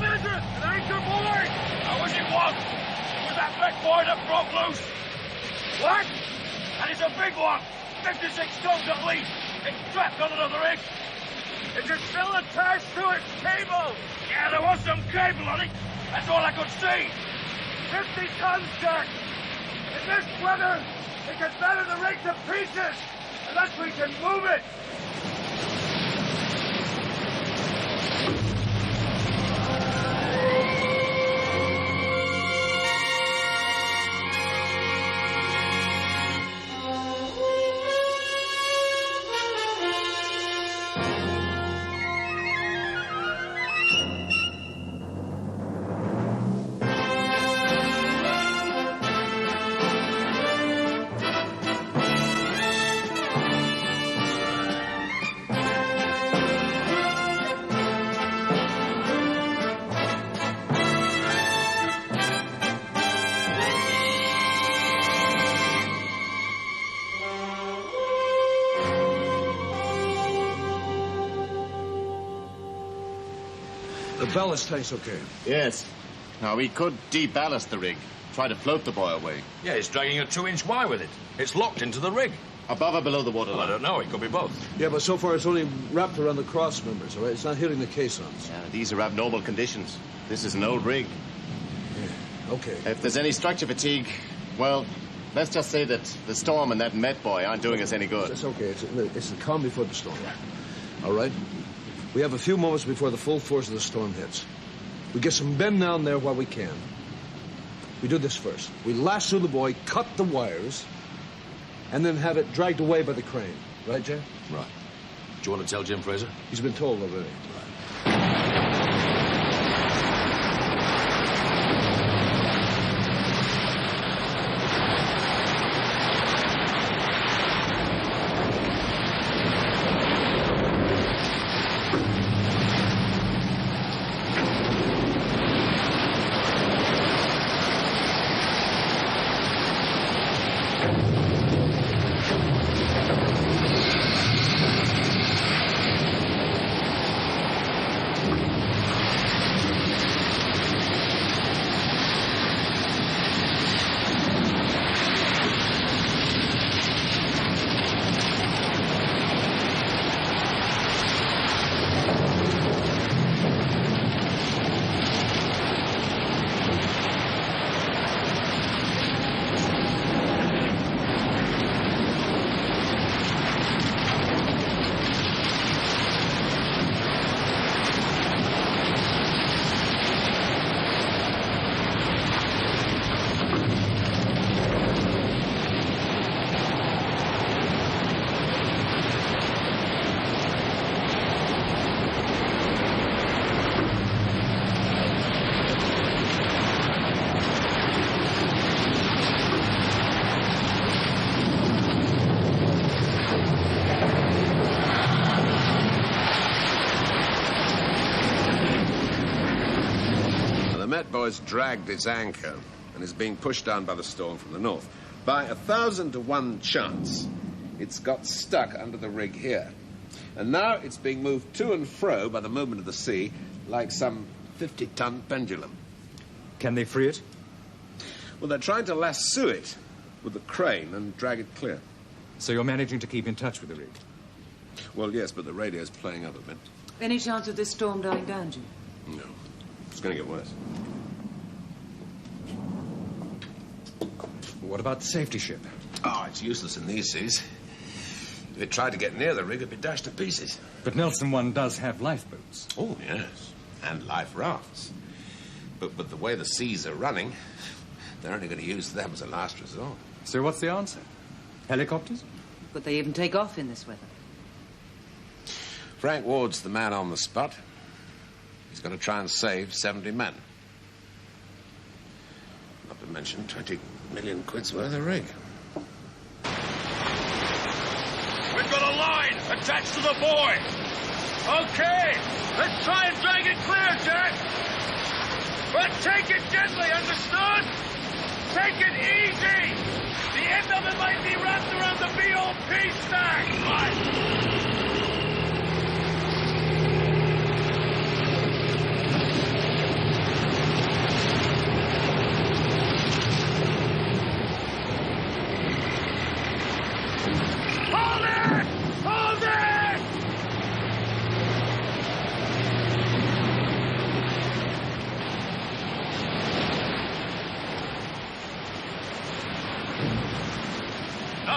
Tom is it? An anchor board! I wish it was! It was that Met Buoy that broke loose! What? And it's a big one! 56 tons at least! It's trapped on another rig! Is it still attached to its cable? Yeah, there was some cable on it! That's all I could see! 50 tons, Jack! In this weather, it can batter the rig to pieces! Unless we can move it! The ballast tank's okay. Yes. Now, we could deballast the rig. Try to float the boy away. Yeah, it's dragging a 2-inch wire with it. It's locked into the rig. Above or below the waterline? Well, I don't know. It could be both. Yeah, but so far it's only wrapped around the cross members, all right? It's not hitting the caissons. Yeah, these are abnormal conditions. This is an old rig. Yeah, okay. If there's any structure fatigue, well, let's just say that the storm and that Met Buoy aren't doing us any good. It's okay. It's the calm before the storm. All right? We have a few moments before the full force of the storm hits. We get some bend down there while we can. We do this first. We lasso the boy, cut the wires, and then have it dragged away by the crane. Right, Jay? Right. Do you want to tell Jim Fraser? He's been told already. Met Buoy's dragged its anchor and is being pushed down by the storm from the north. By 1,000 to 1 chance, it's got stuck under the rig here. And now it's being moved to and fro by the movement of the sea like some 50-ton pendulum. Can they free it? Well, they're trying to lasso it with the crane and drag it clear. So you're managing to keep in touch with the rig? Well, yes, but the radio's playing up a bit. Any chance of this storm dying down, Jim? No. It's going to get worse. What about the safety ship? Oh, it's useless in these seas. If it tried to get near the rig, it'd be dashed to pieces. But Nelson One does have lifeboats. Oh, yes. And life rafts. But the way the seas are running, they're only going to use them as a last resort. So what's the answer? Helicopters? Could they even take off in this weather? Frank Ward's the man on the spot. He's going to try and save 70 men. Not to mention 20 million quid's worth of rig. We've got a line attached to the buoy. Okay, let's try and drag it clear, Jack. But take it gently, understood? Take it easy. The end of it might be wrapped around the BOP stack. Right.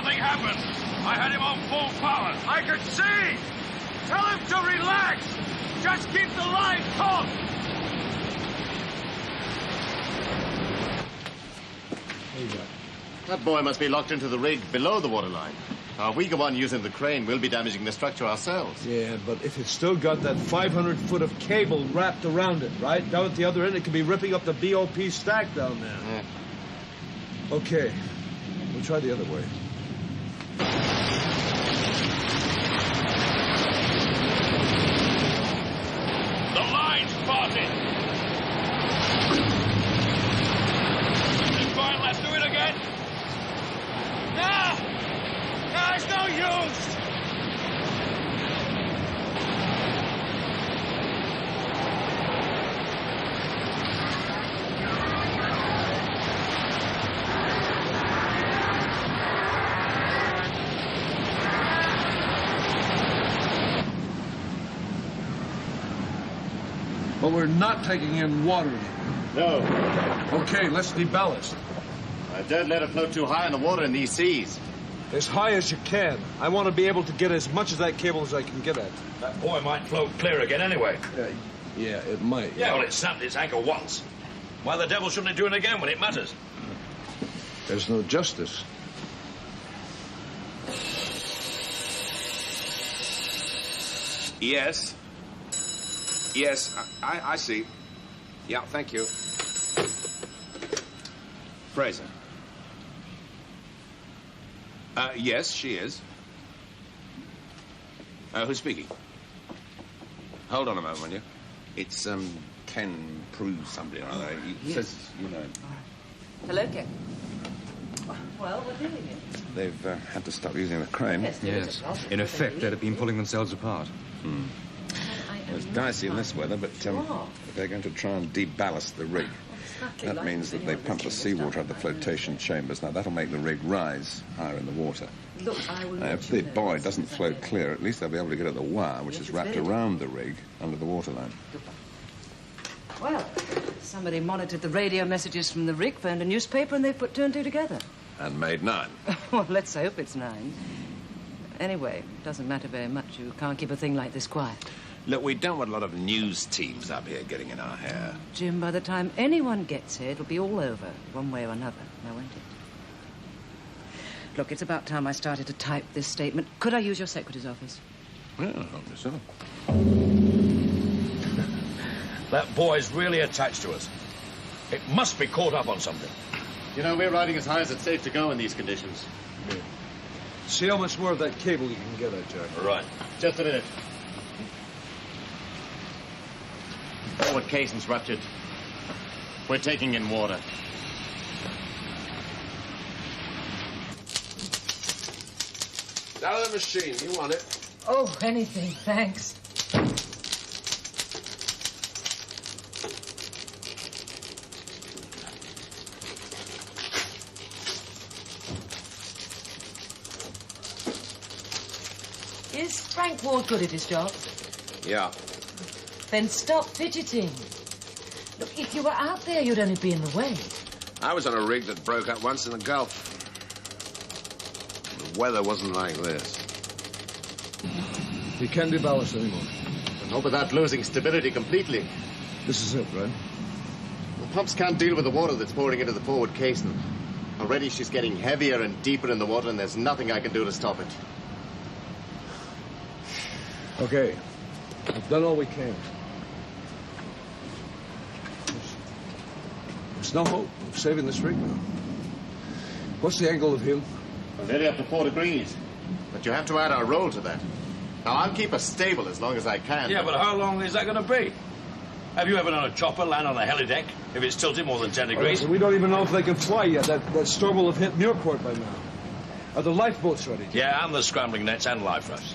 Nothing happened. I had him on full power. I could see. Tell him to relax. Just keep the line taut. That boy must be locked into the rig below the waterline. Our weaker one using the crane will be damaging the structure ourselves. Yeah, but if it's still got that 500 foot of cable wrapped around it, right? Down at the other end, it could be ripping up the BOP stack down there. Yeah. Okay. We'll try the other way. The line's parted. It's fine, let's do it again. No! No, it's no use! But we're not taking in water anymore. No. Okay, let's deballast. I daren't let it float too high in the water in these seas. As high as you can. I want to be able to get as much of that cable as I can get at. That boy might float clear again anyway. Yeah, it might. Yeah, well, it snapped its ankle once. Why the devil shouldn't it do it again when it matters? There's no justice. Yes. Yes, I see. Yeah, thank you. Fraser. Yes, she is. Who's speaking? Hold on a moment, will you? It's, Ken Prue somebody or other. He says, you know... Hello, Ken. Well, we're doing it. They've had to stop using the crane. Yes. In effect, they'd have been pulling themselves apart. It's dicey in this weather, but they're going to try and deballast the rig. That means that they pump the seawater out of the flotation chambers. Now, that'll make the rig rise higher in the water. Look, I will If the buoy doesn't float clear, at least they'll be able to get at the wire, which is wrapped around the rig under the waterline. Well, somebody monitored the radio messages from the rig, phoned a newspaper, and they put two and two together. And made 9. Well, let's hope it's 9. Anyway, it doesn't matter very much. You can't keep a thing like this quiet. Look, we don't want a lot of news teams up here getting in our hair. Jim, by the time anyone gets here, it'll be all over, one way or another, now won't it? Look, it's about time I started to type this statement. Could I use your secretary's office? Yeah, I hope so. That boy's really attached to us. It must be caught up on something. You know, we're riding as high as it's safe to go in these conditions. Yeah. See how much more of that cable you can get at, Jack. All right. Just a minute. Forward casing's ruptured. We're taking in water. Out of the machine. You want it? Oh, anything, thanks. Is Frank Ward good at his job? Yeah. Then stop fidgeting. Look, if you were out there, you'd only be in the way. I was on a rig that broke up once in the Gulf. The weather wasn't like this. You can't deballast anymore. And not without losing stability completely. This is it, right? The pumps can't deal with the water that's pouring into the forward casing. Already she's getting heavier and deeper in the water, and there's nothing I can do to stop it. Okay. We've done all we can. There's no hope of saving this rig now. What's the angle of hill? We're nearly up to 4 degrees. But you have to add our roll to that. Now, I'll keep us stable as long as I can. Yeah, but how long is that going to be? Have you ever known a chopper land on a helideck if it's tilted more than 10 degrees? We don't even know if they can fly yet. That storm will have hit Muirport by now. Are the lifeboats ready? Yeah, and the scrambling nets and life rafts.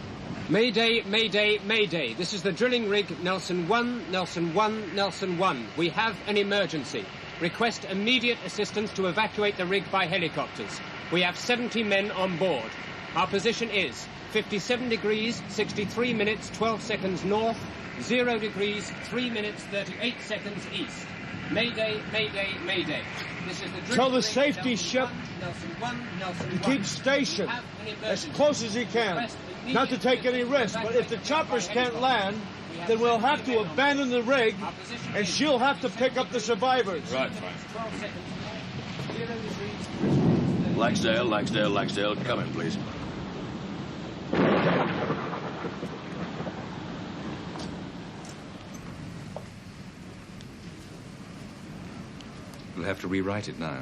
Mayday, Mayday, Mayday. This is the drilling rig Nelson 1, Nelson 1, Nelson 1. We have an emergency. Request immediate assistance to evacuate the rig by helicopters. We have 70 men on board. Our position is 57 degrees, 63 minutes, 12 seconds north, 0 degrees, 3 minutes, 38 seconds east. Mayday, mayday, mayday. This is the Tell the rig, safety Nelson ship 1, Nelson 1, Nelson to 1. keep station We have an as emergency. close as he can. Request Not to take any immediate risks, but if the evacuation choppers by can't helicopter. land, We have then we'll have 70 to men on abandon the rig, Our position and is she'll have to pick up the survivors. Right, Frank. 12 seconds. 0 degrees. Laxdale, come in, please. We'll have to rewrite it now.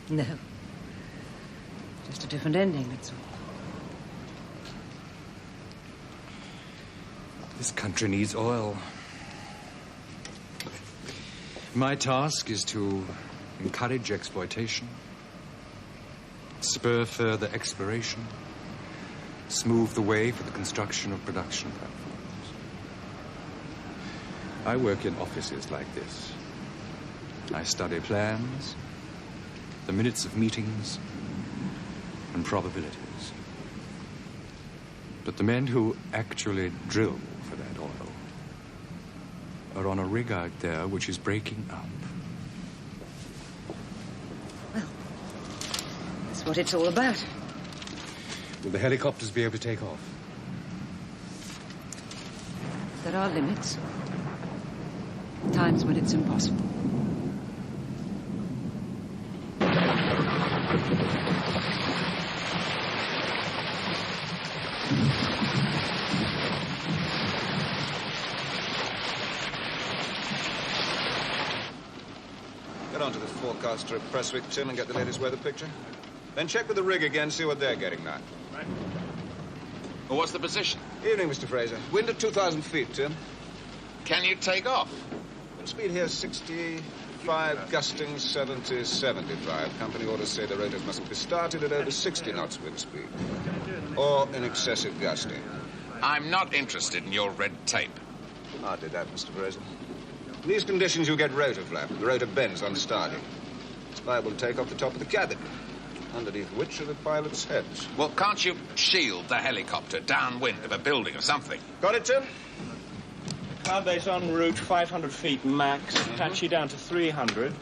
No. Just a different ending, that's all. This country needs oil. My task is to encourage exploitation, spur further exploration, smooth the way for the construction of production platforms. I work in offices like this. I study plans, the minutes of meetings, and probabilities. But the men who actually drill for that oil are on a rig out there which is breaking up. Well, that's what it's all about. Will the helicopters be able to take off? There are limits. Times when it's impossible. Get onto the forecast strip, Presswick, Tim, and get the latest weather picture. Then check with the rig again, see what they're getting now. Right. Well, what's the position? Evening, Mr. Fraser. Wind at 2,000 feet, Tim. Can you take off? Wind speed here 65, gusting 70, 75. Company orders say the rotors mustn't be started at over 60 knots wind speed. Or in excessive gusting. I'm not interested in your red tape. Hardly that, Mr. Fraser. In these conditions, you get rotor flap. The rotor bends on starting. It's liable to take off the top of the cabin, underneath which are the pilot's heads. Well, can't you shield the helicopter downwind of a building or something? Got it, Tim? Cloud base en route, 500 feet max. Patchy down to 300.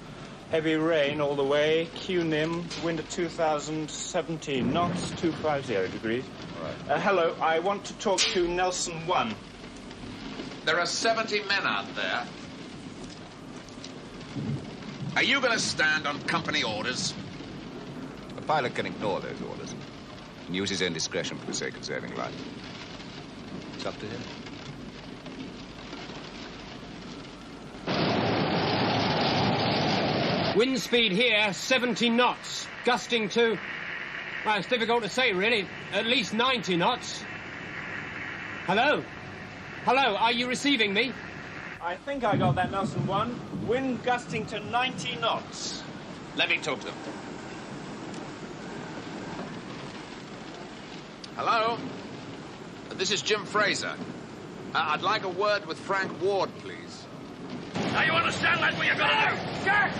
Heavy rain all the way. QNIM, wind at 2,017 knots, 250 degrees. All right. Hello, I want to talk to Nelson 1. There are 70 men out there. Are you going to stand on company orders? A pilot can ignore those orders and use his own discretion for the sake of saving life. It's up to him. Wind speed here, 70 knots. Gusting to... Well, it's difficult to say, really. At least 90 knots. Hello? Hello, are you receiving me? I think I got that, Nelson 1. Wind gusting to 90 knots. Let me talk to them. Hello? This is Jim Fraser. I'd like a word with Frank Ward, please. Now you understand, lads, what you gotta do? Jack!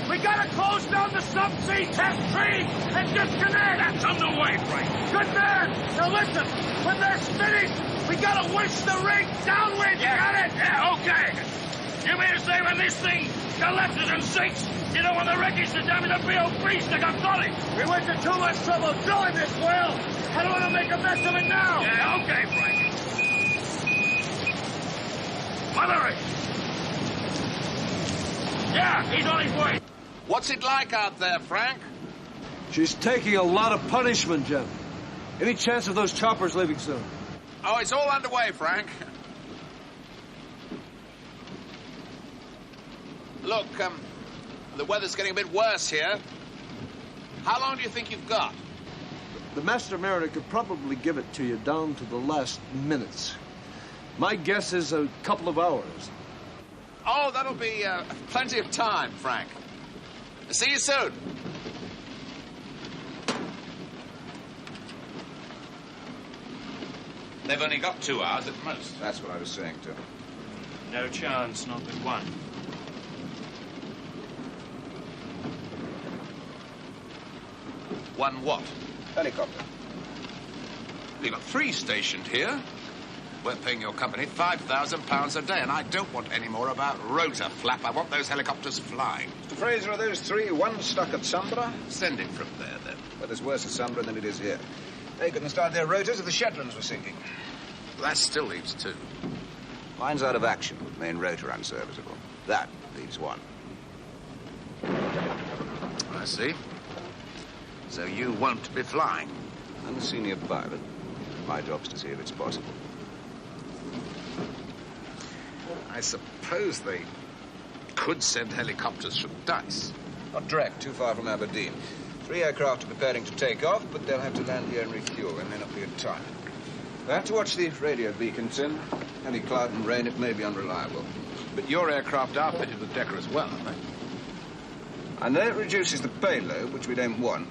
We gotta close down the subsea test tree and disconnect! That's underway, Frank. Good man! Now listen, when that's finished, we gotta wish the rig downwind, you got it? Yeah, okay. You mean to say when this thing collapses and sinks, you don't want the wreckage to damage the BOP stick? I've got it. We went to too much trouble drilling this well. I don't want to make a mess of it now. Yeah, okay, Frank. Mother! Yeah, he's on his way. What's it like out there, Frank? She's taking a lot of punishment, Jim. Any chance of those choppers leaving soon? Oh, it's all underway, Frank. Look, the weather's getting a bit worse here. How long do you think you've got? The master mariner could probably give it to you down to the last minutes. My guess is a couple of hours. Oh, that'll be plenty of time, Frank. See you soon. They've only got 2 hours at most. That's what I was saying to him. No chance, not with one. One what? Helicopter. You've got 3 stationed here. We're paying your company £5,000 a day, and I don't want any more about rotor flap. I want those helicopters flying. Mr. Fraser, are those three, one stuck at Sambra? Send it from there, then. But it's worse at Sambra than it is here. They couldn't start their rotors if the Shetlands were sinking. That still leaves two. Mine's out of action, main rotor unserviceable. That leaves one. I see. So you won't be flying? I'm a senior pilot. My job's to see if it's possible. I suppose they could send helicopters from Dice. Not direct, too far from Aberdeen. 3 aircraft are preparing to take off, but they'll have to land here and refuel. There may not be a time. We'll have to watch the radio beacons in. Any cloud and rain, it may be unreliable. But your aircraft are fitted with Decker as well, aren't they? I know it reduces the payload, which we don't want,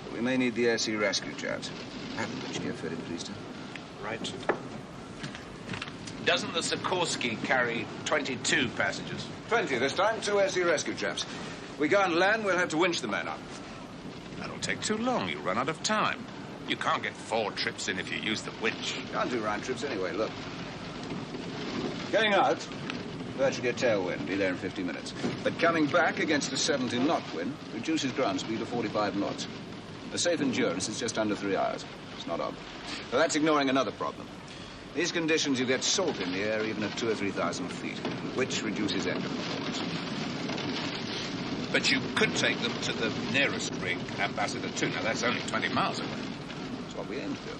but we may need the air sea rescue jets. Have the British gear fitted, please, sir. Right. Doesn't the Sikorsky carry 22 passengers? 20 this time, 2 air sea rescue chaps. We go on land, we'll have to winch the men up. That'll take too long. You'll run out of time. You can't get 4 trips in if you use the winch. Can't do round trips anyway, look. Going out, virtually a tailwind, be there in 50 minutes. But coming back against a 70-knot wind reduces ground speed to 45 knots. The safe endurance is just under 3 hours. It's not on. But that's ignoring another problem. These conditions, you get salt in the air even at 2,000 or 3,000 feet, which reduces engine performance. But you could take them to the nearest rig, Ambassador 2. Now, that's only 20 miles away. That's what we aim to do.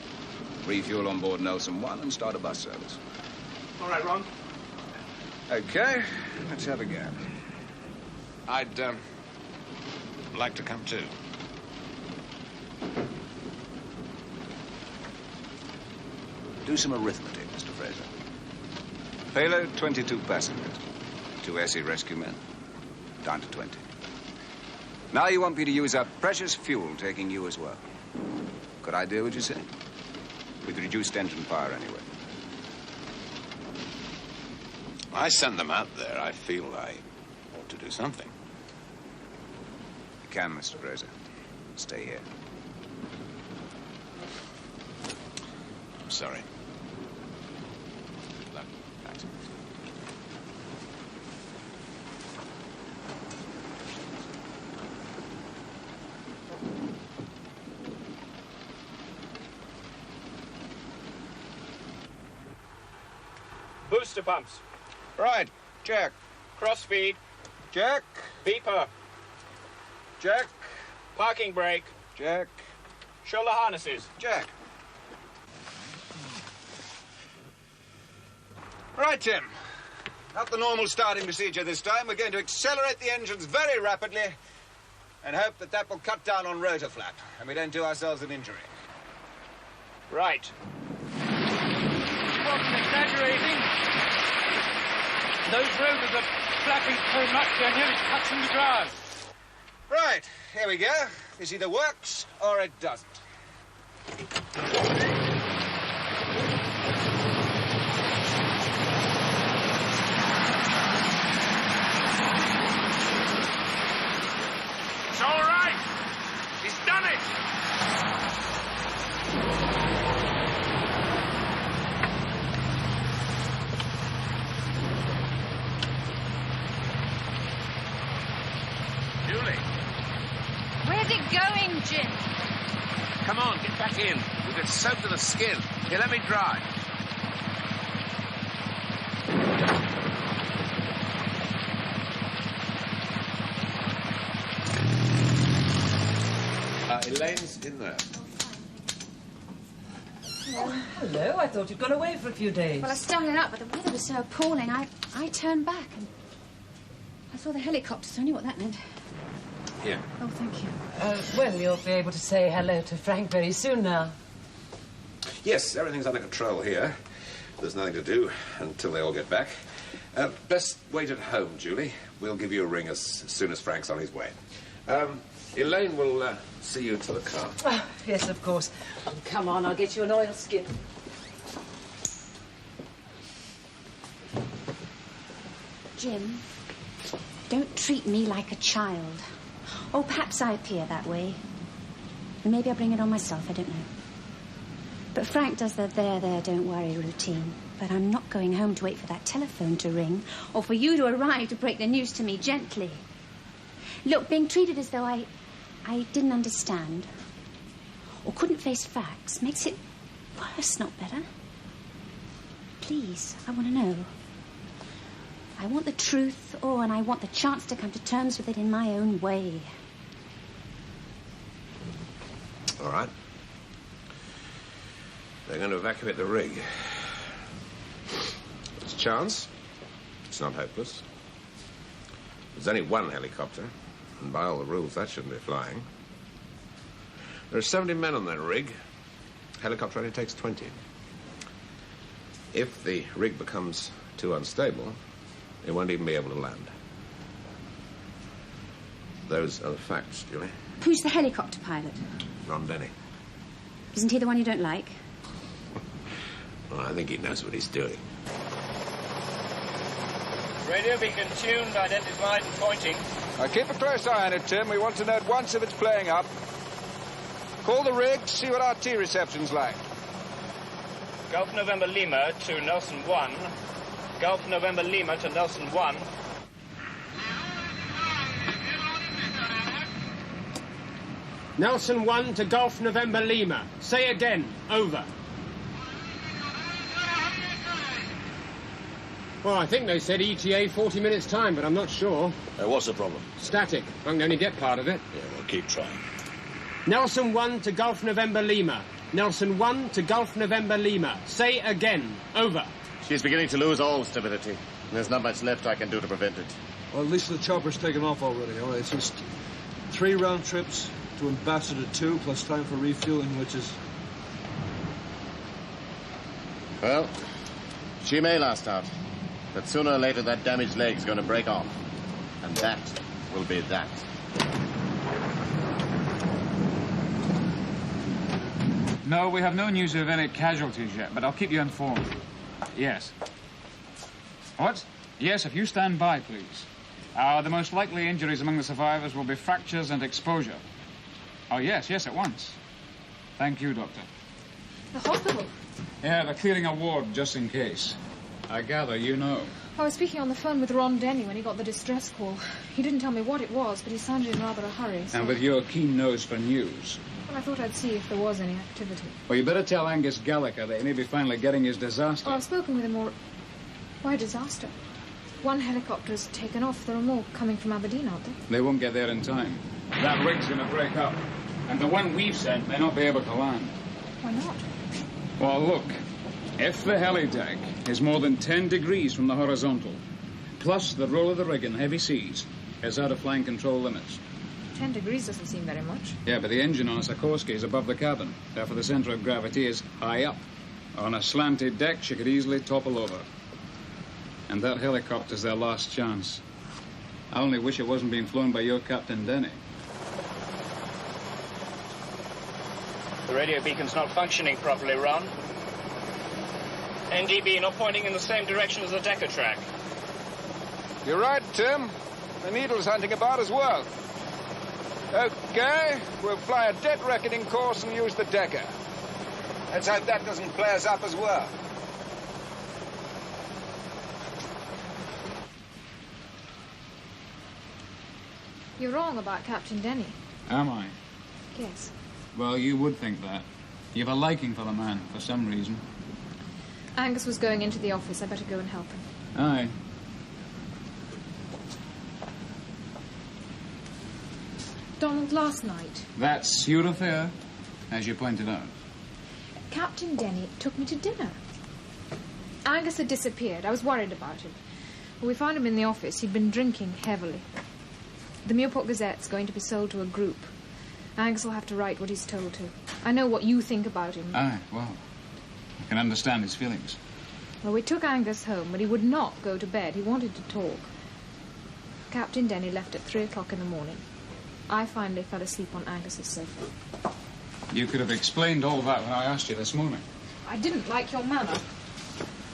Refuel on board Nelson 1 and start a bus service. All right, Ron. Okay, let's have a go. I'd, like to come too. Do some arithmetic, Mr. Fraser. Payload, 22 passengers. 2 air sea rescue men. Down to 20. Now you want me to use up precious fuel, taking you as well. Good idea, would you say? With reduced engine power, anyway. I send them out there. I feel I ought to do something. You can, Mr. Fraser. Stay here. I'm sorry. Good luck. Thanks. Booster pumps. Right. Check. Crossfeed. Check. Beeper. Check. Parking brake. Check. Shoulder harnesses. Check. Right, Tim. Not the normal starting procedure this time. We're going to accelerate the engines very rapidly and hope that that will cut down on rotor flap and we don't do ourselves an injury. Right. You wasn't exaggerating. Those rotors are flapping so much they're nearly touching the ground. Right, here we go. This either works or it doesn't. It's all right. He's done it. Julie, Where's it going, Jim? come on, get back in. We've been soaked to the skin. Here, let me drive. Elaine's in there. Hello, I thought you'd gone away for a few days. Well, I started up, but the weather was so appalling, I turned back and I saw the helicopters. I knew what that meant. Here. Oh, thank you. Well, you'll be able to say hello to Frank very soon now. Yes, everything's under control here. There's nothing to do until they all get back. Best wait at home, Julie. We'll give you a ring as soon as Frank's on his way. Elaine will see you to the car. Oh, yes, of course. Oh, come on, I'll get you an oilskin. Jim, don't treat me like a child. Or perhaps I appear that way. And maybe I bring it on myself, I don't know. But Frank does the there, don't worry routine. But I'm not going home to wait for that telephone to ring or for you to arrive to break the news to me gently. Look, being treated as though I didn't understand or couldn't face facts makes it worse, not better. Please, I want to know. I want the truth, and I want the chance to come to terms with it in my own way. All right. They're going to evacuate the rig. There's a chance. It's not hopeless. There's only one helicopter, and by all the rules, that shouldn't be flying. There are 70 men on that rig. Helicopter only takes 20. If the rig becomes too unstable, it won't even be able to land. Those are the facts, Julie. Who's the helicopter pilot? Ron Denny. Isn't he the one you don't like? Well, I think he knows what he's doing. Radio beacon tuned, identified and pointing. Keep a close eye on it, Tim. We want to know at once if it's playing up. Call the rig, see what our T reception's like. Gulf November Lima to Nelson 1. Gulf November Lima to Nelson 1. Nelson 1 to Gulf November Lima. Say again. Over. Well, I think they said ETA 40 minutes time, but I'm not sure. What's the problem? Static. I can only get part of it. Yeah, well, keep trying. Nelson 1 to Gulf November Lima. Nelson 1 to Gulf November Lima. Say again. Over. She's beginning to lose all stability. There's not much left I can do to prevent it. Well, at least the chopper's taken off already. All right, it's just 3 round trips to Ambassador 2, plus time for refueling, which is... Well, she may last out. But sooner or later, that damaged leg's going to break off. And that will be that. No, we have no news of any casualties yet, but I'll keep you informed. Yes. What? Yes, if you stand by, please. The most likely injuries among the survivors will be fractures and exposure. Oh, yes, at once. Thank you, Doctor. The hospital? Yeah, they're clearing a ward just in case. I gather you know. I was speaking on the phone with Ron Denny when he got the distress call. He didn't tell me what it was, but he sounded in rather a hurry. So... And with your keen nose for news. Well, I thought I'd see if there was any activity. Well, you better tell Angus Gallagher that he may be finally getting his disaster. Well, I've spoken with him more... Why disaster? One helicopter's taken off. There are more coming from Aberdeen, aren't there? They won't get there in time. That rig's going to break up. And the one we've sent may not be able to land. Why not? Well, look. If the heli deck is more than 10 degrees from the horizontal, plus the roll of the rig in heavy seas, it's out of flying control limits. 10 degrees doesn't seem very much. Yeah, but the engine on a Sikorsky is above the cabin. Therefore, the centre of gravity is high up. On a slanted deck, she could easily topple over. And that helicopter's their last chance. I only wish it wasn't being flown by your Captain Denny. The radio beacon's not functioning properly, Ron. NDB not pointing in the same direction as the Decker track. You're right, Tim. The needle's hunting about as well. Okay, we'll fly a dead reckoning course and use the Decker. Let's hope that doesn't play us up as well. You're wrong about Captain Denny. Am I? Yes. Well, you would think that. You've a liking for the man, for some reason. Angus was going into the office. I better go and help him. Aye. Donald, last night... That's your affair, as you pointed out. Captain Denny took me to dinner. Angus had disappeared. I was worried about him. When we found him in the office, he'd been drinking heavily. The Muirport Gazette's going to be sold to a group. Angus will have to write what he's told to. I know what you think about him. Aye, well, I can understand his feelings. Well, we took Angus home, but he would not go to bed. He wanted to talk. Captain Denny left at 3 o'clock in the morning. I finally fell asleep on Angus's sofa. You could have explained all that when I asked you this morning. I didn't like your manner.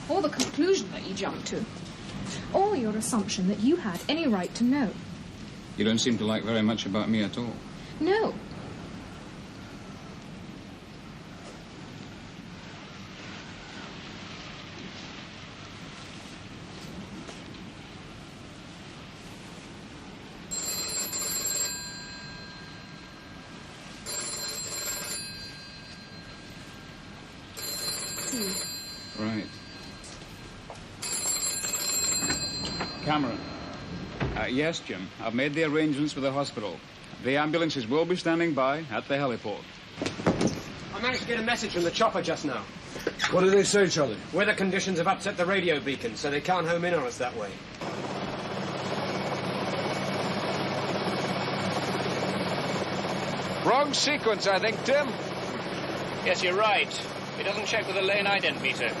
Or the conclusion that you jumped to. Or your assumption that you had any right to know. You don't seem to like very much about me at all. No. Cameron. Yes, Jim. I've made the arrangements with the hospital. The ambulances will be standing by at the heliport. I managed to get a message from the chopper just now. What did they say, Charlie? Weather conditions have upset the radio beacon, so they can't home in on us that way. Wrong sequence, I think, Tim. Yes, you're right. It doesn't check with the lane ident meter.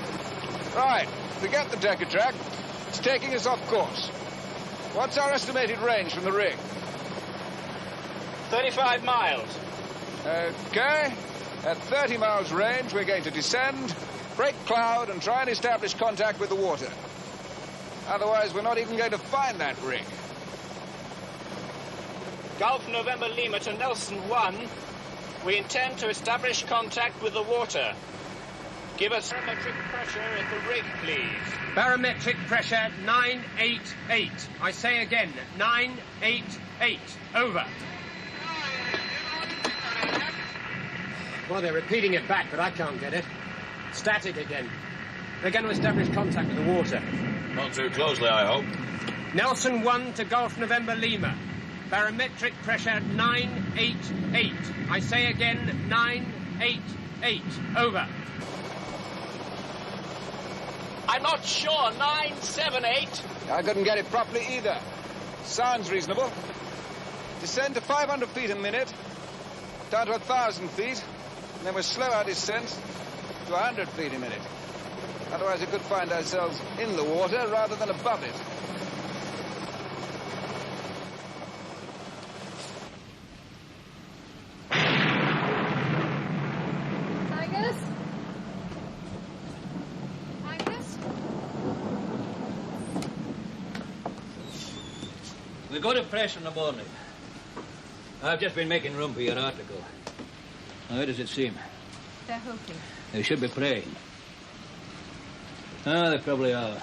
Right. Forget the decker track. It's taking us off course. What's our estimated range from the rig? 35 miles. Okay. At 30 miles range, we're going to descend, break cloud, and try and establish contact with the water. Otherwise, we're not even going to find that rig. Gulf November Lima to Nelson 1. We intend to establish contact with the water. Give us barometric pressure at the rig, please. Barometric pressure 988. I say again, 988. Over. Well, they're repeating it back, but I can't get it. Static again. They're going to establish contact with the water. Not too closely, I hope. Nelson 1 to Gulf November Lima. Barometric pressure 988. I say again, 988. Over. I'm not sure. 978. I couldn't get it properly either. Sounds reasonable. Descend to 500 feet a minute, down to 1,000 feet, and then we'll slow our descent to 100 feet a minute. Otherwise, we could find ourselves in the water rather than above it. We go to press in the morning. I've just been making room for your article. How does it seem? They're hoping. They should be praying. They probably are.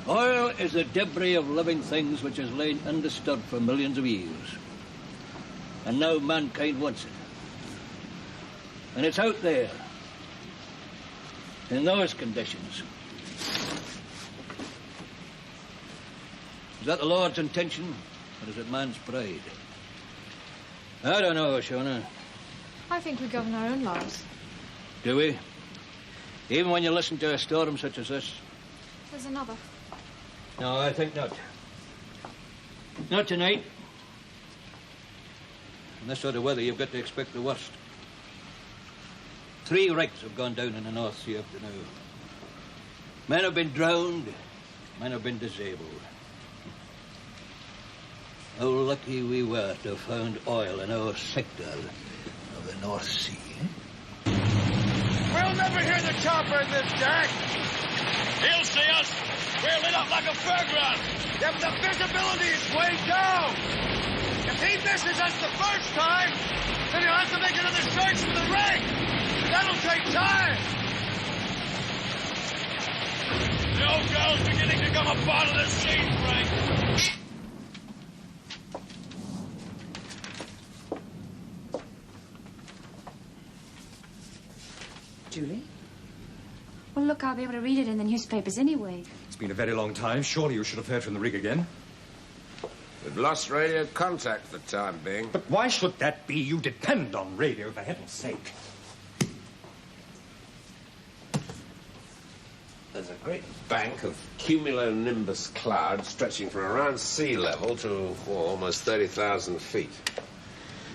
Oil is the debris of living things which has lain undisturbed for millions of years. And now mankind wants it. And it's out there, in those conditions. Is that the Lord's intention, or is it man's pride? I don't know, Shona. I think we govern our own lives. Do we? Even when you listen to a storm such as this? There's another. No, I think not. Not tonight. In this sort of weather, you've got to expect the worst. 3 wrecks have gone down in the North Sea up to now. Men have been drowned. Men have been disabled. How lucky we were to have found oil in our sector of the North Sea. We'll never hear the chopper in this, Jack. He'll see us. We're lit up like a fairground. Yeah, but the visibility is way down. If he misses us the first time, then he'll have to make another search for the rig. That'll take time. The old girl's beginning to come up out of the scene, Frank. Julie? Well, look, I'll be able to read it in the newspapers anyway. It's been a very long time. Surely you should have heard from the rig again. We've lost radio contact for the time being. But why should that be? You depend on radio, for heaven's sake. There's a great bank of cumulonimbus cloud stretching from around sea level to almost 30,000 feet.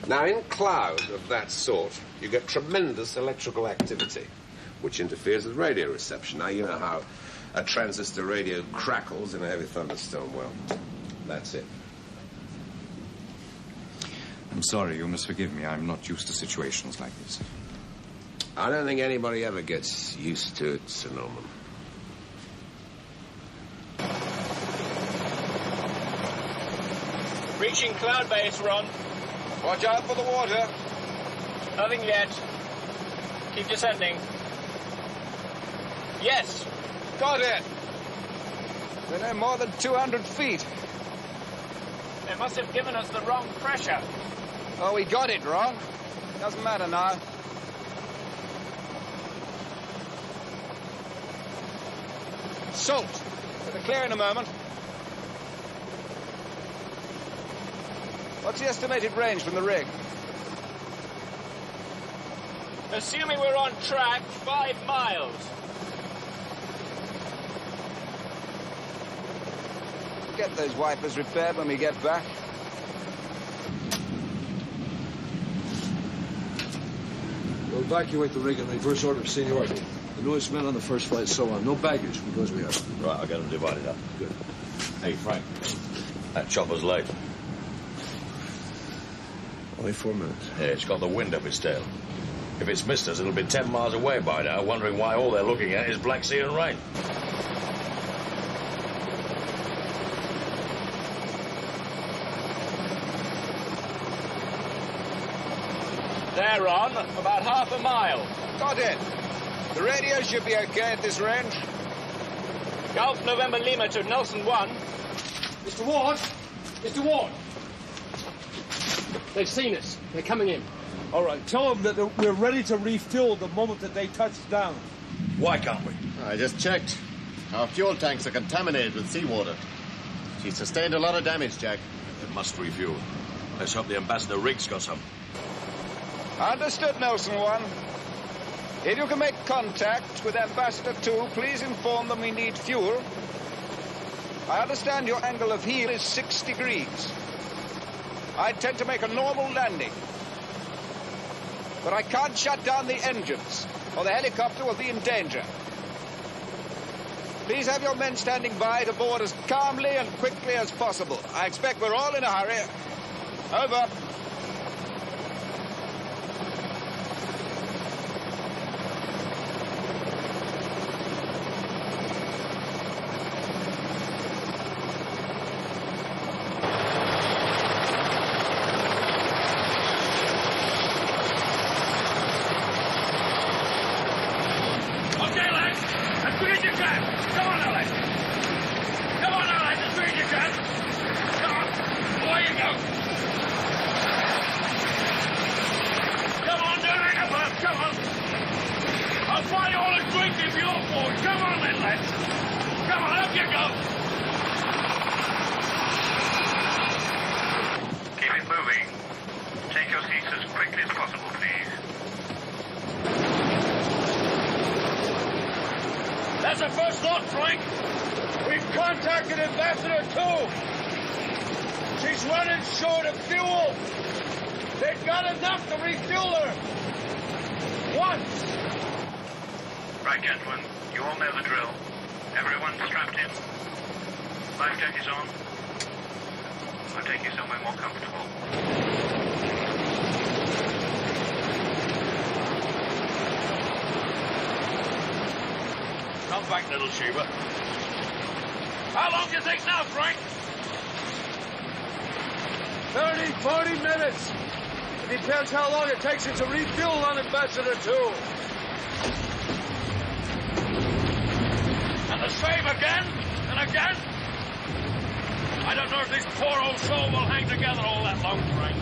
Now, in cloud of that sort, you get tremendous electrical activity, which interferes with radio reception. Now, you know how a transistor radio crackles in a heavy thunderstorm. Well, that's it. I'm sorry, you must forgive me. I'm not used to situations like this. I don't think anybody ever gets used to it, Sir Norman. Reaching cloud base, Ron. Watch out for the water. Nothing yet. Keep descending. Yes. Got it. We're no more than 200 feet. They must have given us the wrong pressure. Oh, we got it wrong. Doesn't matter now. Salt. It'll clear in a moment. What's the estimated range from the rig? Assuming we're on track, 5 miles. Get those wipers repaired when we get back. We'll evacuate the rig in reverse order of seniority. The newest men on the first flight, so on. No baggage because we are. Right, I'll get them divided up. Good. Hey, Frank, that chopper's late. Only 4 minutes. Yeah, it's got the wind up its tail. If it's missed us, it'll be 10 miles away by now, wondering why all they're looking at is Black Sea and rain. They're on about half a mile. Got it. The radio should be okay at this range. Golf November Lima to Nelson 1. Mr. Ward! Mr. Ward! They've seen us. They're coming in. All right, tell them that we're ready to refuel the moment that they touch down. Why can't we? I just checked. Our fuel tanks are contaminated with seawater. She sustained a lot of damage, Jack. It must refuel. Let's hope the Ambassador rig's got some. Understood, Nelson 1. If you can make contact with Ambassador 2, please inform them we need fuel. I understand your angle of heel is 6 degrees. I intend to make a normal landing. But I can't shut down the engines, or the helicopter will be in danger. Please have your men standing by to board as calmly and quickly as possible. I expect we're all in a hurry. Over. That's a first lot, Frank. We've contacted Ambassador 2. She's running short of fuel. They've got enough to refuel her. Once. Right, gentlemen. You all know the drill. Everyone strapped in. Life jacket is on. I'll take you somewhere more comfortable. Come back, little Sheba. How long do you think now, Frank? 30, 40 minutes. It depends how long it takes you to refuel on Ambassador 2. And the same again and again. I don't know if this poor old soul will hang together all that long, Frank.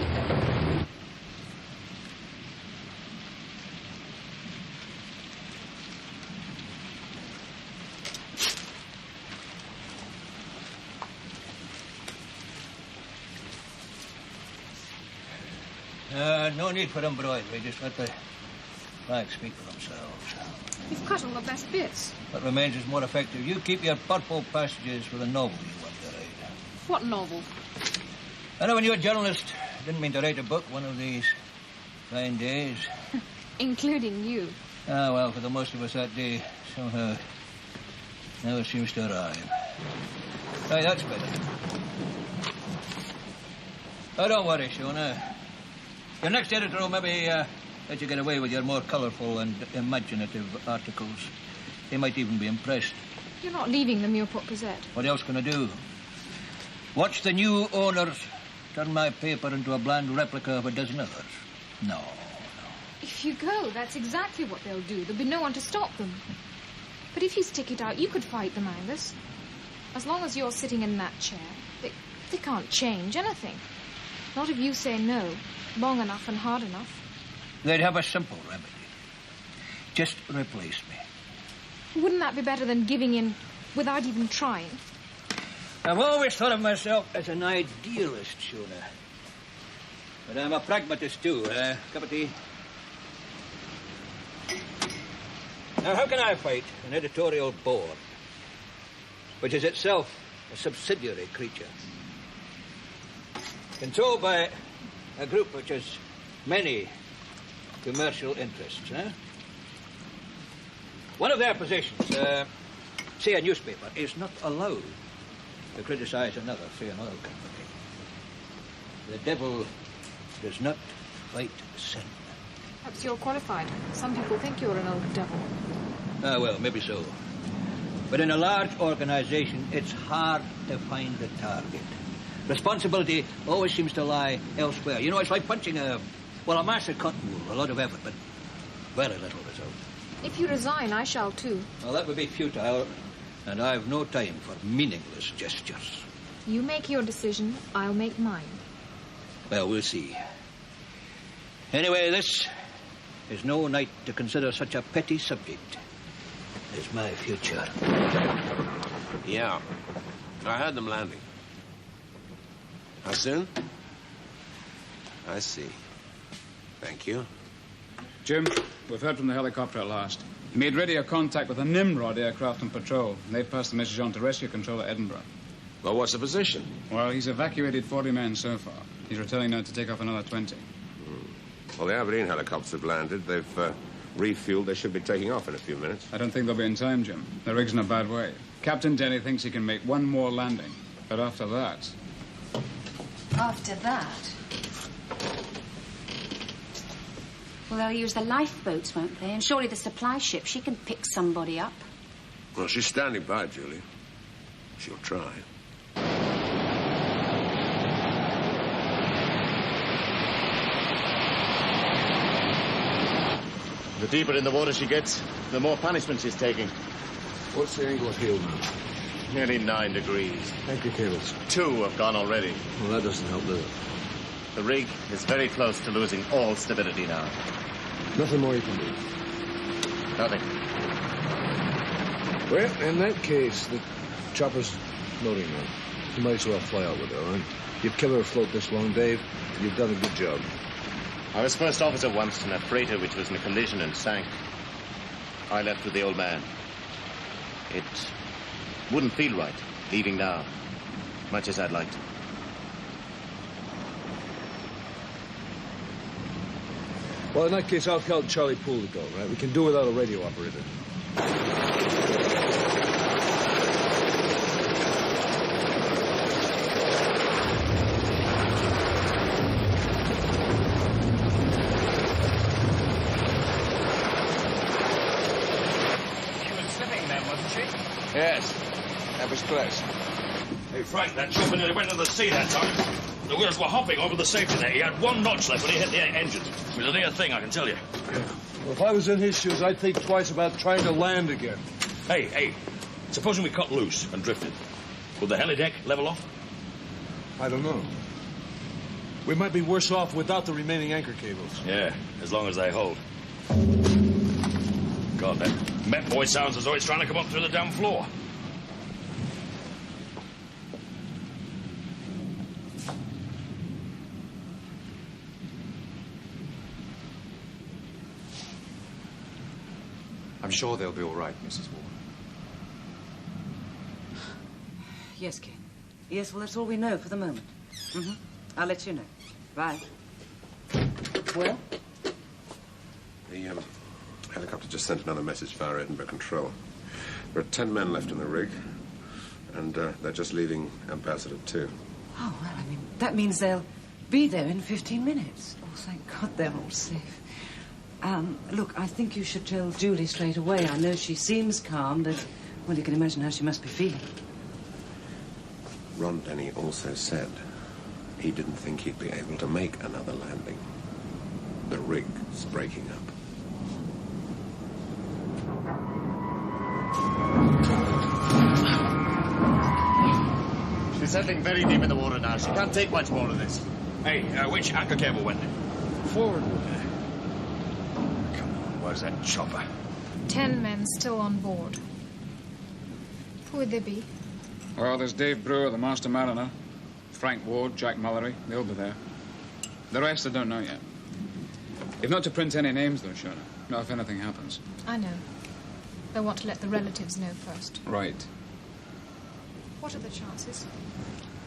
No need for embroidery. Just let the flags speak for themselves. You've cut all the best bits. What remains is more effective. You keep your purple passages for the novel you want to write. What novel? I know when you're a journalist, didn't mean to write a book one of these fine days. Including you. Ah, well, for the most of us that day, somehow, never seems to arrive. Right, that's better. Oh, don't worry, Shona. Your next editor will maybe let you get away with your more colourful and imaginative articles. They might even be impressed. You're not leaving the Muirport Gazette. What else can I do? Watch the new owners turn my paper into a bland replica of a dozen others? No. If you go, that's exactly what they'll do. There'll be no one to stop them. But if you stick it out, you could fight them, Angus. As long as you're sitting in that chair, they can't change anything. Not if you say no, long enough and hard enough. They'd have a simple remedy. Just replace me. Wouldn't that be better than giving in without even trying. I've always thought of myself as an idealist, Shona. But I'm a pragmatist, too. Cup of tea? Now, how can I fight an editorial board, which is itself a subsidiary creature, controlled by a group which has many commercial interests, One of their positions, say a newspaper, is not allowed to criticize another, say an oil company. The devil does not fight sin. Perhaps you're qualified. Some people think you're an old devil. Ah, well, maybe so. But in a large organization, it's hard to find the target. Responsibility always seems to lie elsewhere. You know, it's like punching a mass of cotton wool. A lot of effort, but very little result. If you resign, I shall too. Well, that would be futile, and I've no time for meaningless gestures. You make your decision, I'll make mine. Well, we'll see. Anyway, this is no night to consider such a petty subject as my future. Yeah. I heard them landing. How soon? I see. Thank you. Jim, we've heard from the helicopter at last. He made radio contact with a Nimrod aircraft on patrol. They've passed the message on to rescue control at Edinburgh. Well, what's the position? Well, he's evacuated 40 men so far. He's returning now to take off another 20. Well, the Aberdeen helicopters have landed. They've refueled. They should be taking off in a few minutes. I don't think they'll be in time, Jim. The rig's in a bad way. Captain Denny thinks he can make one more landing. But after that... After that? Well, they'll use the lifeboats, won't they? And surely the supply ship, she can pick somebody up. Well, she's standing by, Julie. She'll try. The deeper in the water she gets, the more punishment she's taking. What's the angle of heel now? Nearly 9 degrees. Anchor cables. 2 have gone already. Well, that doesn't help, does it? The rig is very close to losing all stability now. Nothing more you can do? Nothing. Well, in that case, the chopper's loading now. You might as well fly out with her, all right? You've kept her afloat this long, Dave. You've done a good job. I was first officer once in a freighter which was in a collision and sank. I left with the old man. It wouldn't feel right, leaving now, much as I'd like to. Well, in that case, I'll tell Charlie Poole to go, right? We can do without a radio operator. Yes, that was close. Hey, Frank, that chopper nearly went into the sea that time. The wheels were hopping over the safety net. He had 1 notch left when he hit the engine. It was a near thing, I can tell you. Well, if I was in his shoes, I'd think twice about trying to land again. Hey, supposing we cut loose and drifted. Would the helideck level off? I don't know. We might be worse off without the remaining anchor cables. Yeah, as long as they hold. God, that Met Buoy sounds as though it's trying to come up through the damn floor. I'm sure they'll be all right, Mrs. Ward. Yes, Kate. Yes, well, that's all we know for the moment. Mm-hmm. I'll let you know. Bye. Well? The helicopter just sent another message via Edinburgh Control. There are 10 men left in the rig, and they're just leaving Ambassador 2. Oh, well, I mean, that means they'll be there in 15 minutes. Oh, thank God they're all safe. Look, I think you should tell Julie straight away. I know she seems calm, but, well, you can imagine how she must be feeling. Ron Denny also said he didn't think he'd be able to make another landing. The rig's breaking up. She's settling very deep in the water now. She can't take much more of this. Hey, which anchor cable went? Forward. Come on, where's that chopper? 10 men still on board. Who would they be? Well, there's Dave Brewer, the master mariner, Frank Ward, Jack Mallory. They'll be there. The rest I don't know yet. You've not to print any names, though, Shona. Not if anything happens. I know. They'll want to let the relatives know first. Right. What are the chances?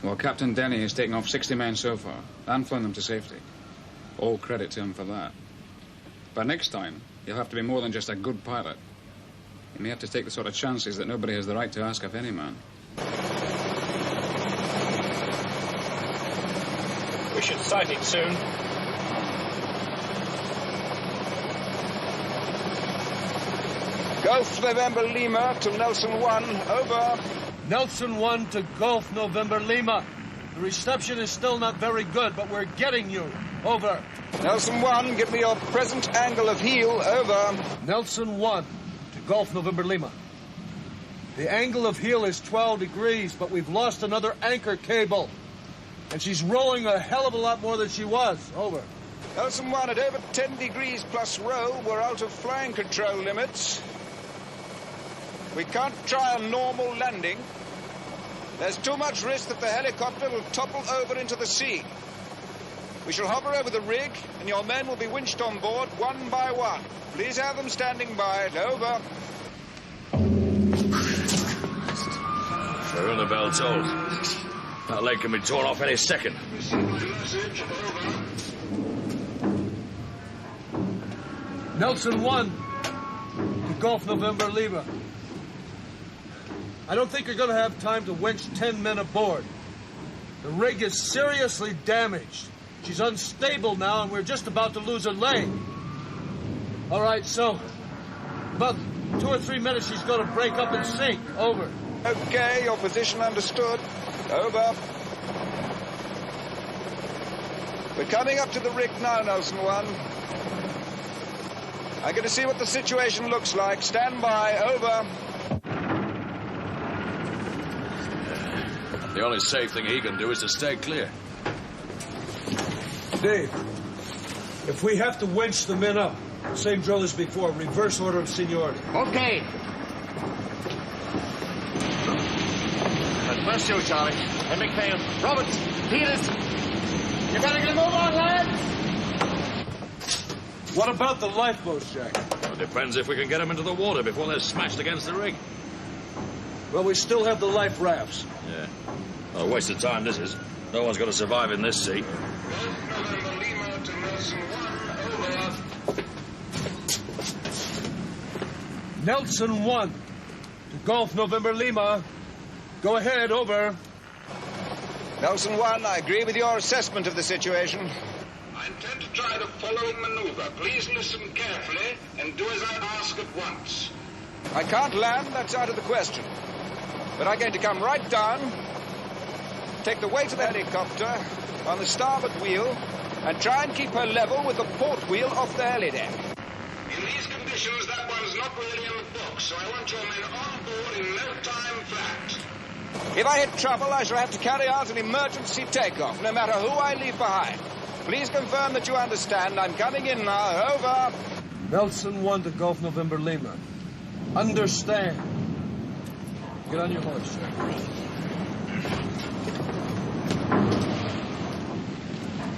Well, Captain Denny has taken off 60 men so far and flown them to safety. All credit to him for that. But next time, you'll have to be more than just a good pilot. You may have to take the sort of chances that nobody has the right to ask of any man. We should sight it soon. Gulf November Lima to Nelson 1, over. Nelson 1 to Gulf November Lima. The reception is still not very good, but we're getting you. Over. Nelson 1, give me your present angle of heel, over. Nelson 1 to Gulf November Lima. The angle of heel is 12 degrees, but we've lost another anchor cable. And she's rolling a hell of a lot more than she was. Over. Nelson 1 at over 10 degrees plus roll. We're out of flying control limits. We can't try a normal landing. There's too much risk that the helicopter will topple over into the sea. We shall hover over the rig, and your men will be winched on board one by one. Please have them standing by. Over. They're in the bell told. That leg can be torn off any second. Nelson 1 to Gulf November Lima. I don't think you're going to have time to winch 10 men aboard. The rig is seriously damaged. She's unstable now, and we're just about to lose her leg. All right, so about 2 or 3 minutes, she's going to break up and sink. Over. Okay, your position understood. Over. We're coming up to the rig now, Nelson 1. I'm going to see what the situation looks like. Stand by. Over. The only safe thing he can do is to stay clear. Dave, if we have to winch the men up, same drill as before, reverse order of seniority. Okay. First you, Charlie. Then McPhail. Roberts, Peters. You better get a move on, lads. What about the lifeboats, Jack? Well, it depends if we can get them into the water before they're smashed against the rig. Well, we still have the life rafts. Yeah. Well, a waste of time, this is. No one's going to survive in this sea. Nelson 1 to Gulf November Lima. Go ahead, over. Nelson 1, I agree with your assessment of the situation. I intend to try the following maneuver. Please listen carefully and do as I ask at once. I can't land, that's out of the question. But I'm going to come right down, take the weight of the helicopter on the starboard wheel, and try and keep her level with the port wheel off the helideck. In these conditions, that one's not really in the box, so I want your men on board in no time flat. If I hit trouble, I shall have to carry out an emergency takeoff, no matter who I leave behind. Please confirm that you understand. I'm coming in now. Over. Nelson 1 to Gulf November Lima. Understand. Get on your horse, Jack.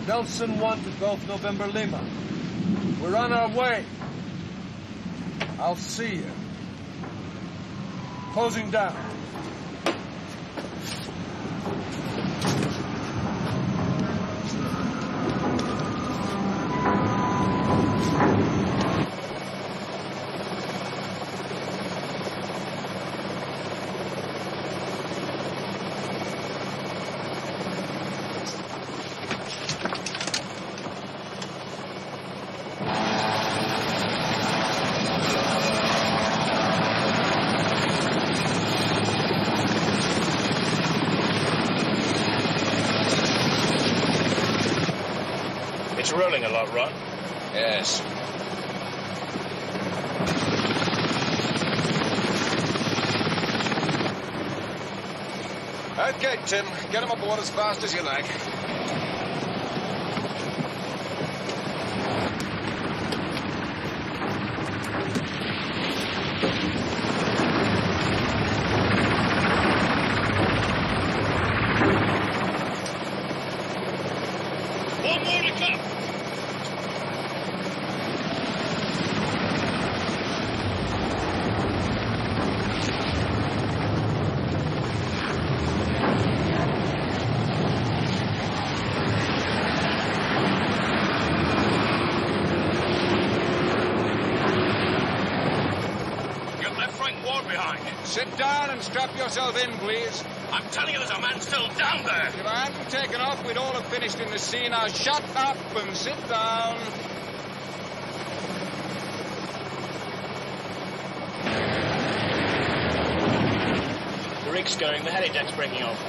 Nelson 1 to Gulf November Lima. We're on our way. I'll see you. Closing down. It's rolling a lot, Ron. Yes. Okay, Tim. Get him aboard as fast as you like. Sit down and strap yourself in, please. I'm telling you, there's a man still down there. If I hadn't taken off, we'd all have finished in the sea. Now shut up and sit down. The rig's going, the helideck's breaking off.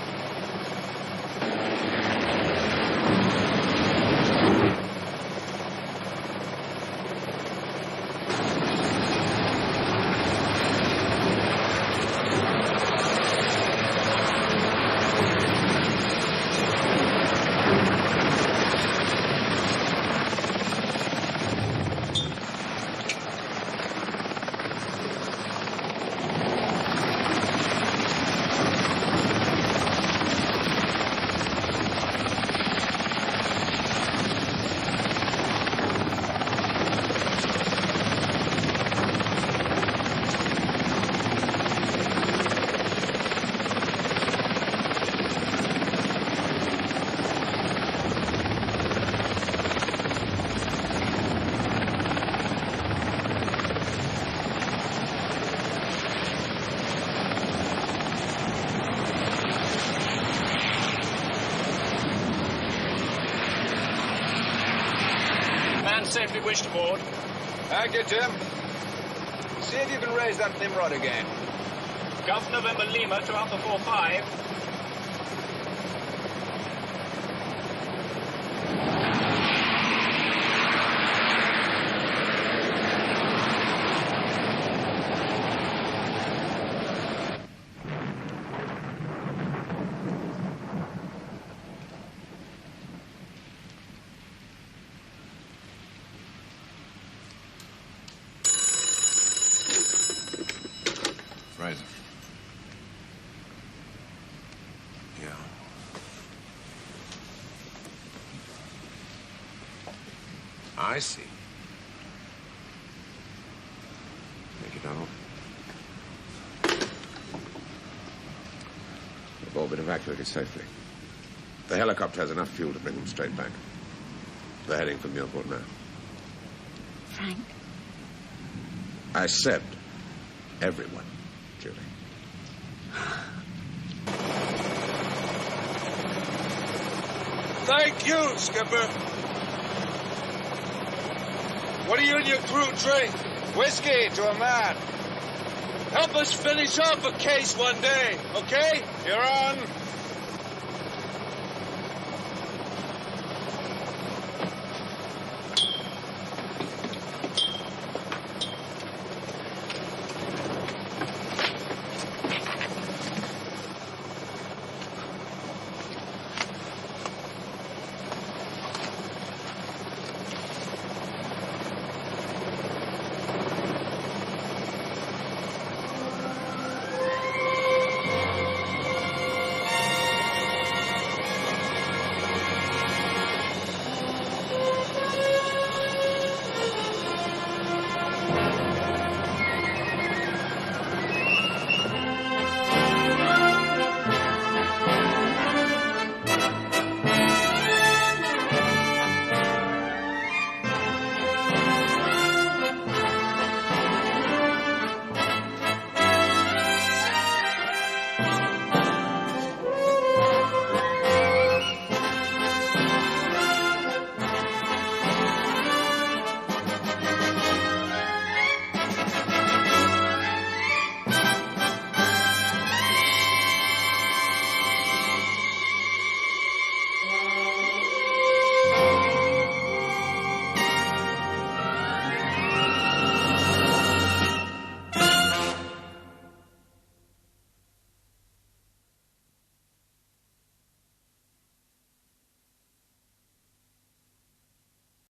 Safely wished aboard. Thank you, Tim. See if you can raise that Nimrod again. Gulf November Lima to Alpha 45. I see. Thank you, Donald. They've all been evacuated safely. The helicopter has enough fuel to bring them straight back. They're heading for Muirport now. Frank? I said everyone, Julie. Thank you, Skipper. What do you and your crew drink? Whiskey to a man. Help us finish off a case one day, okay? You're on.